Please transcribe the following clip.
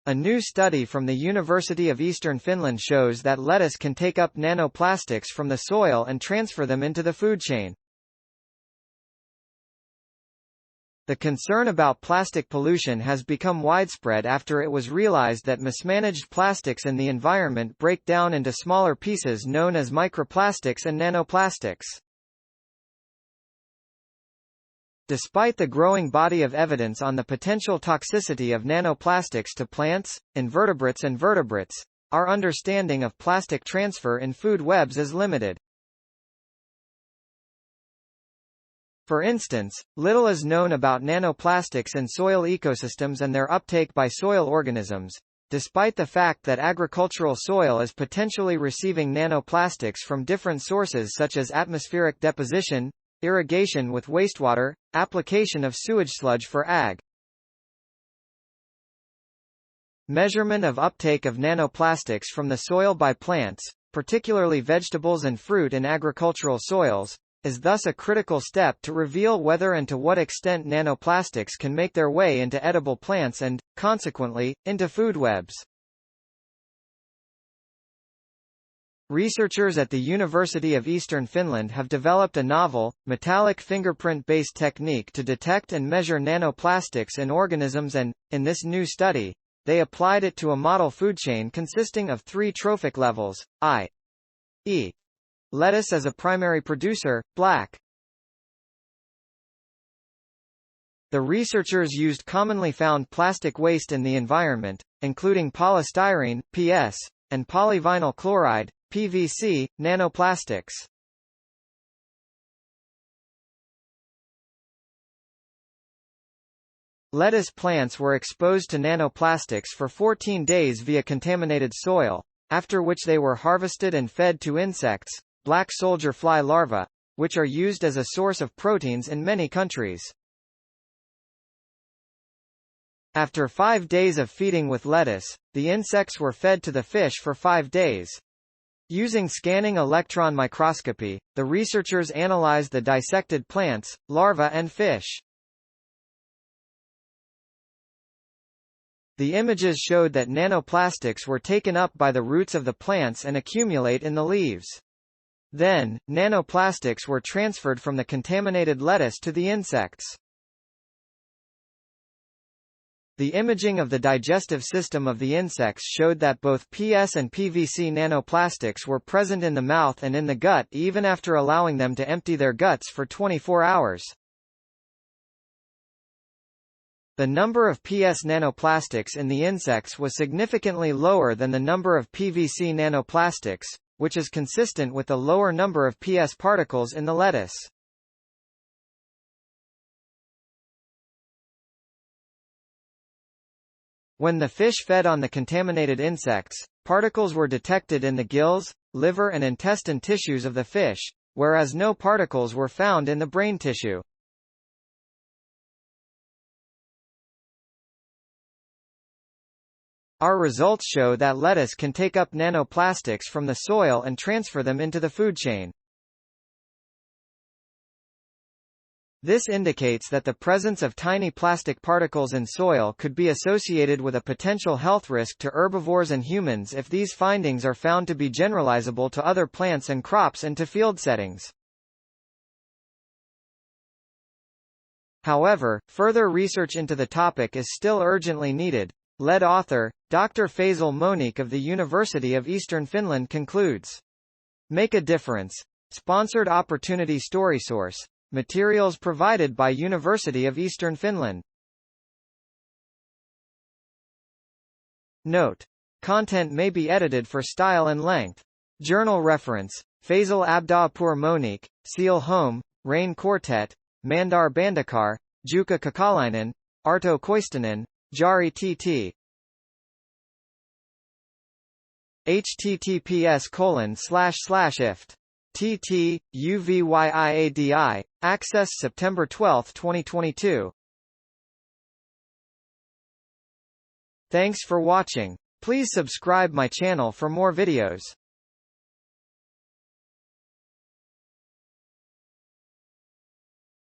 A new study from the University of Eastern Finland shows that lettuce can take up nanoplastics from the soil and transfer them into the food chain. The concern about plastic pollution has become widespread after it was realized that mismanaged plastics in the environment break down into smaller pieces known as microplastics and nanoplastics. Despite the growing body of evidence on the potential toxicity of nanoplastics to plants, invertebrates and vertebrates, our understanding of plastic transfer in food webs is limited. For instance, little is known about nanoplastics in soil ecosystems and their uptake by soil organisms, despite the fact that agricultural soil is potentially receiving nanoplastics from different sources such as atmospheric deposition, irrigation with wastewater, application of sewage sludge for ag. Measurement of uptake of nanoplastics from the soil by plants, particularly vegetables and fruit in agricultural soils, is thus a critical step to reveal whether and to what extent nanoplastics can make their way into edible plants and, consequently, into food webs. Researchers at the University of Eastern Finland have developed a novel, metallic fingerprint-based technique to detect and measure nanoplastics in organisms and, in this new study, they applied it to a model food chain consisting of 3 trophic levels, i.e. lettuce as a primary producer, black. The researchers used commonly found plastic waste in the environment, including polystyrene, PS, and polyvinyl chloride, PVC, nanoplastics. Lettuce plants were exposed to nanoplastics for 14 days via contaminated soil, after which they were harvested and fed to insects, black soldier fly larvae, which are used as a source of proteins in many countries. After 5 days of feeding with lettuce, the insects were fed to the fish for 5 days. Using scanning electron microscopy, the researchers analyzed the dissected plants, larvae and fish. The images showed that nanoplastics were taken up by the roots of the plants and accumulate in the leaves. Then, nanoplastics were transferred from the contaminated lettuce to the insects. The imaging of the digestive system of the insects showed that both PS and PVC nanoplastics were present in the mouth and in the gut even after allowing them to empty their guts for 24 hours. The number of PS nanoplastics in the insects was significantly lower than the number of PVC nanoplastics, which is consistent with the lower number of PS particles in the lettuce. When the fish fed on the contaminated insects, particles were detected in the gills, liver and intestine tissues of the fish, whereas no particles were found in the brain tissue. Our results show that lettuce can take up nanoplastics from the soil and transfer them into the food chain. This indicates that the presence of tiny plastic particles in soil could be associated with a potential health risk to herbivores and humans if these findings are found to be generalizable to other plants and crops and to field settings. However, further research into the topic is still urgently needed. Lead author, Dr. Faisal Monique of the University of Eastern Finland concludes. Make a difference. Sponsored opportunity story source. Materials provided by University of Eastern Finland. Note. Content may be edited for style and length. Journal reference. Faisal Abdahpur Monique, Seal Home, Rain Quartet, Mandar Bandakar, Jukka Kakalainen, Arto Koistanen, Jari TT. https://ift. TT, UVYIADI, Access September 12, 2022. Thanks for watching. Please subscribe my channel for more videos.